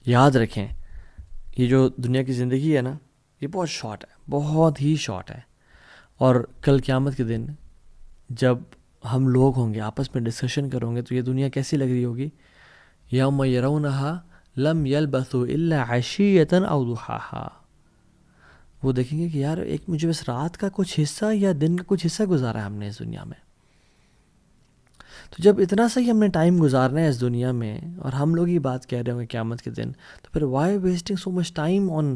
یاد رکھیں یہ جو دنیا کی زندگی ہے نا یہ بہت شارٹ ہے, بہت ہی شارٹ ہے. اور کل قیامت کے دن جب ہم لوگ ہوں گے آپس میں ڈسکشن کریں گے تو یہ دنیا کیسی لگ رہی ہوگی. یوم یرونہا لم یلبثوا الا عشیۃ او ضحاہا, وہ دیکھیں گے کہ یار ایک مجھے بس رات کا کچھ حصہ یا دن کا کچھ حصہ گزارا ہے ہم نے اس دنیا میں. تو جب اتنا سا ہی ہم نے ٹائم گزارنا ہے اس دنیا میں اور ہم لوگ ہی بات کہہ رہے ہوں گے قیامت کے دن, تو پھر why wasting so much time on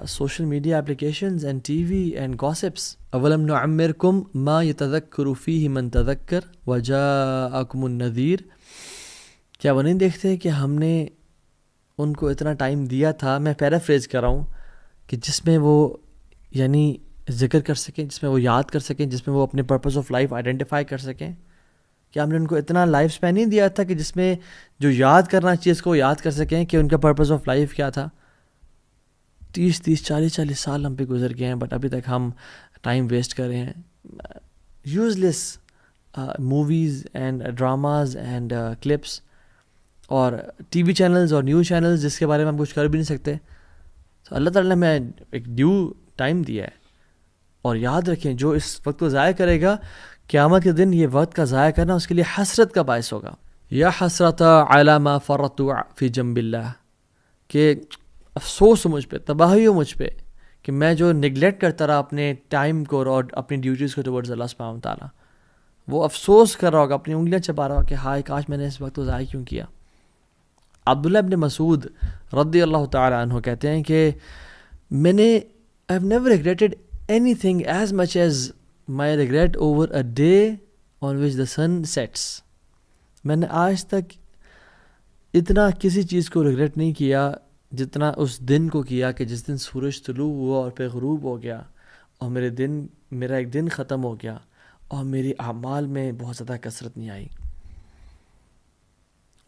social media applications and TV and gossips. اولم نعمرکم ما یتذکر فیہ من تذکر وجاءکم النذیر, کیا وہ نہیں دیکھتے کہ ہم نے ان کو اتنا ٹائم دیا تھا, میں پیرافریز کر رہا ہوں, کہ جس میں وہ یعنی ذکر کر سکیں, جس میں وہ یاد کر سکیں, جس میں وہ اپنے پرپز آف لائف آئیڈینٹیفائی کر سکیں. کہ ہم نے ان کو اتنا لائف اسپین نہیں دیا تھا کہ جس میں جو یاد کرنا چیز کو یاد کر سکیں کہ ان کا پرپز آف لائف کیا تھا. 30 سال ہم پہ گزر گئے ہیں, بٹ ابھی تک ہم ٹائم ویسٹ کر رہے ہیں use less movies and dramas and clips اور ٹی وی چینلز اور نیوز چینلز جس کے بارے میں ہم کچھ کر بھی نہیں سکتے. تو اللہ تعالیٰ نے ہمیں ایک ڈیو ٹائم دیا ہے, اور یاد رکھیں جو اس وقت کو ضائع کرے گا قیامت کے دن یہ وقت کا ضائع کرنا اس کے لیے حسرت کا باعث ہوگا. یا حسرت علی ما فرطت فی جنب اللہ, کہ افسوس ہو مجھ پہ, تباہی ہو مجھ پہ کہ میں جو نگلیکٹ کرتا رہا اپنے ٹائم کو اور اپنی ڈیوٹیز کو ٹورڈز اللہ سبحانہ و تعالیٰ. وہ افسوس کر رہا ہوگا, اپنی انگلیاں چبا رہا ہوگا کہ ہائے کاش میں نے اس وقت کو ضائع کیوں کیا. عبداللہ ابن مسعود رضی اللہ تعالیٰ عنہ کہتے ہیں کہ میں نے I have never regretted anything as much as my regret over a day on which the sun sets. میں نے آج تک اتنا کسی چیز کو ریگریٹ نہیں کیا جتنا اس دن کو کیا کہ جس دن سورج طلوع ہوا اور پھر غروب ہو گیا اور میرا ایک دن ختم ہو گیا اور میری اعمال میں بہت زیادہ کثرت نہیں آئی.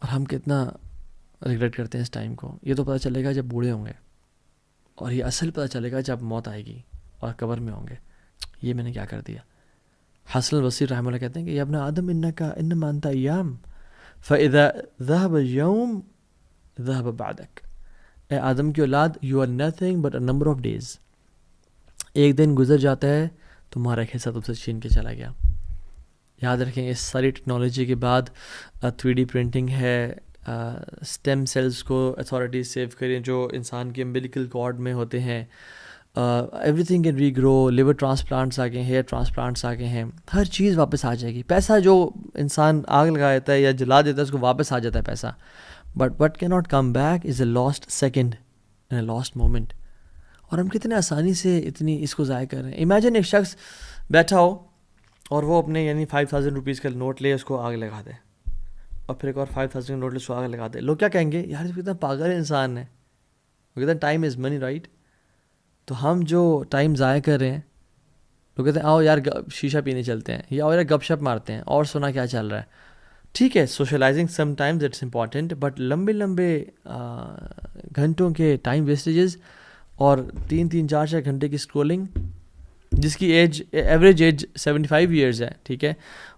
اور ہم کتنا ریگریٹ کرتے ہیں اس ٹائم کو. یہ تو پتہ چلے گا جب بوڑھے ہوں گے, اور یہ اصل پتہ چلے گا جب موت آئے گی اور قبر میں ہوں گے, یہ میں نے کیا کر دیا. حسن البصری رحمہ اللہ کہتے ہیں کہ یا ابن آدم انما انت ایام فاذا ذهب اليوم ذهب بعدك. اے آدم کی اولاد, you are nothing but a number of days. ایک دن گزر جاتا ہے تمہارا ایک حصہ تم سے چھین کے چلا گیا. یاد رکھیں اس ساری ٹیکنالوجی کے بعد 3D پرنٹنگ ہے, اسٹیم سیلز کو اتھارٹیز سیو کریں جو انسان کے امبلیکل کارڈ میں ہوتے ہیں, everything can regrow, liver transplants آ گئے ہیں, ہیئر ٹرانسپلانٹس آ گئے ہیں, ہر چیز واپس آ جائے گی. پیسہ جو انسان آگ لگا دیتا ہے یا جلا دیتا ہے اس کو واپس آ جاتا ہے پیسہ, بٹ وٹ کی not come back is a last second and a last moment. اور ہم کتنے آسانی سے اتنی اس کو ضائع کر رہے ہیں. امیجن ایک شخص بیٹھا ہو اور وہ اپنے یعنی 5000 روپیز کا نوٹ لے اس کو آگ لگا دے, اور پھر ایک اور 5000 کا نوٹ لے اس کو آگ لگا دے. لوگ کیا کہیں گے, یار کتنا پاگل انسان ہے, وہ کہتے ہیں ٹائم از منی رائٹ. تو ہم جو ٹائم ضائع کر رہے ہیں, لوگ کہتے ہیں آؤ یار شیشہ پینے چلتے ہیں, یا آؤ یار گپ شپ مارتے ہیں اور سنا کیا چل رہا ہے. ٹھیک ہے, socializing sometimes it's important, but لمبے گھنٹوں کے ٹائم ویسٹیجز اور 3-4 گھنٹے کی اسکرولنگ, جس کی ایوریج ایج 75 ایئرز ہے, ٹھیک ہے,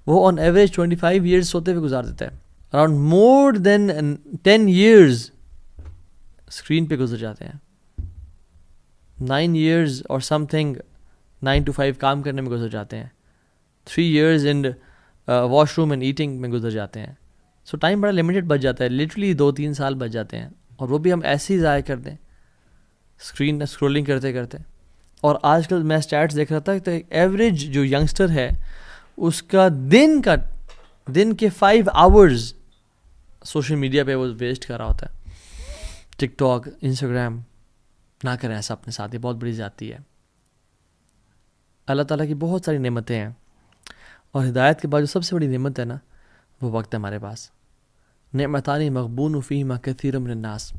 وہ آن ایوریج 25 ایئرز سوتے ہوئے گزار دیتا ہے. اراؤنڈ مور دین 10 ایئرز اسکرین پہ گزر جاتے ہیں. 9 ایئرز اور سم تھنگ 9 to 5 کام کرنے میں گزر جاتے ہیں. 3 years in wash room and eating میں گزر جاتے ہیں. سو ٹائم بڑا لمیٹڈ بچ جاتا ہے, لٹرلی 2-3 سال بچ جاتے ہیں, اور وہ بھی ہم ایسے ہی ضائع کر دیں اسکرین اسکرولنگ کرتے کرتے. اور آج کل میں اسٹیٹس دیکھ رہا تھا کہ ایوریج جو ینگسٹر ہے اس کا دن کے 5 آورز سوشل میڈیا پہ وہ ویسٹ کر رہا ہوتا ہے. ٹک ٹاک, انسٹاگرام, نہ کریں ایسا اپنے ساتھ, یہ بہت بڑی زیادتی ہے. اللہ تعالیٰ کی بہت ساری نعمتیں ہیں, اور ہدایت کے بعد جو سب سے بڑی نعمت ہے نا وہ وقت ہے ہمارے پاس. نعمتان مغبون فیہما کثیر من الناس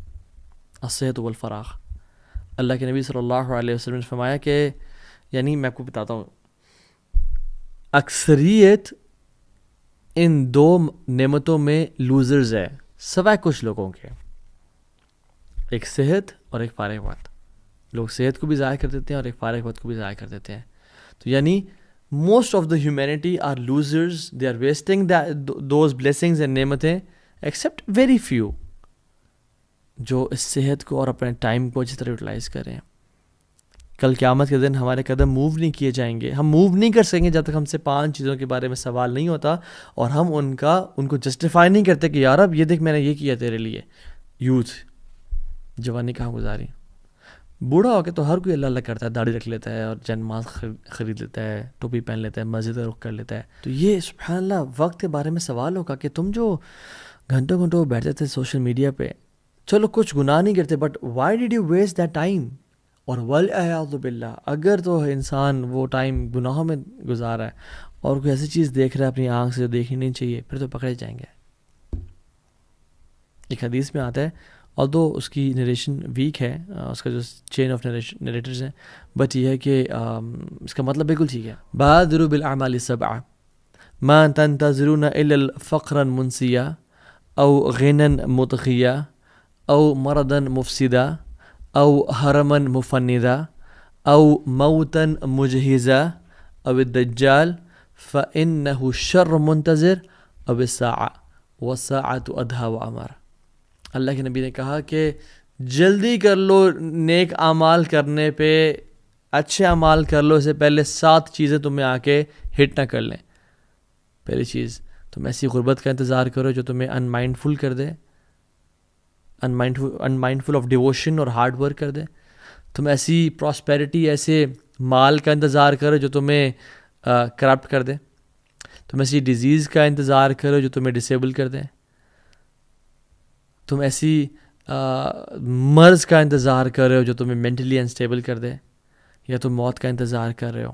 الصحت والفراغ. اللہ کے نبی صلی اللہ علیہ وسلم نے فرمایا کہ یعنی میں آپ کو بتاتا ہوں, اکثریت ان 2 نعمتوں میں لوزرز ہے سوائے کچھ لوگوں کے, ایک صحت اور ایک فارغ وقت. لوگ صحت کو بھی ضائع کر دیتے ہیں اور ایک فارغ وقت کو بھی ضائع کر دیتے ہیں. تو یعنی most of the humanity are losers, they are wasting those blessings and نعمتیں ایکسیپٹ ویری فیو. جو اس صحت کو اور اپنے ٹائم کو اچھی طرح یوٹیلائز کریں. کل قیامت کے دن ہمارے قدم موو نہیں کیے جائیں گے. ہم موو نہیں کر سکیں گے جب تک ہم سے 5 چیزوں کے بارے میں سوال نہیں ہوتا اور ہم ان کو جسٹیفائی نہیں کرتے کہ یار اب یہ دیکھ میں نے یہ کیا تیرے لیے. یوتھ جوانی کہاں گزاری. بوڑھا ہو کے تو ہر کوئی اللہ اللہ کرتا ہے, داڑھی رکھ لیتا ہے اور جنماز خرید لیتا ہے, ٹوپی پہن لیتا ہے, مسجد رخ کر لیتا ہے. تو یہ سبحان اللہ وقت کے بارے میں سوال ہوگا کہ تم جو گھنٹوں گھنٹوں بیٹھتے تھے سوشل میڈیا پہ, چلو کچھ گناہ نہیں کرتے, but why did you waste that time. اور والعیاذ باللہ اگر تو انسان وہ ٹائم گناہوں میں گزارا ہے اور کوئی ایسی چیز دیکھ رہا ہے اپنی آنکھ سے جو دیکھنی نہیں چاہیے, پھر تو پکڑے جائیں گے. ایک حدیث میں آتا ہے, اور دو اس کی نریشن ویک ہے, اس کا جو چین آف نریٹرز ہیں, بٹ یہ ہے کہ اس کا مطلب بالکل ٹھیک ہے. بادروا بالاعمال السبعہ ما تنتظرون الا الفقرا منسیا او غنا متخیا او مرضا مفسدا او حرما مفندا او موتا مجہزا او الدجال فانه شر منتظر او الساعہ والساعة ادہا وامر. اللہ کے نبی نے کہا کہ جلدی کر لو نیک اعمال کرنے پہ, اچھے اعمال کر لو, اس سے پہلے 7 چیزیں تمہیں آ کے ہٹ نہ کر لیں. پہلی چیز, تم ایسی غربت کا انتظار کرو جو تمہیں ان مائنڈفل کر دے, ان مائنڈفل آف ڈیووشن اور ہارڈ ورک کر دے. تم ایسی پراسپیرٹی, ایسے مال کا انتظار کرو جو تمہیں کرپٹ کر دے. تم ایسی ڈیزیز کا انتظار کرو جو تمہیں ڈسیبل کر دے. تم ایسی مرض کا انتظار کر رہے ہو جو تمہیں مینٹلی انسٹیبل کر دے, یا تم موت کا انتظار کر رہے ہو.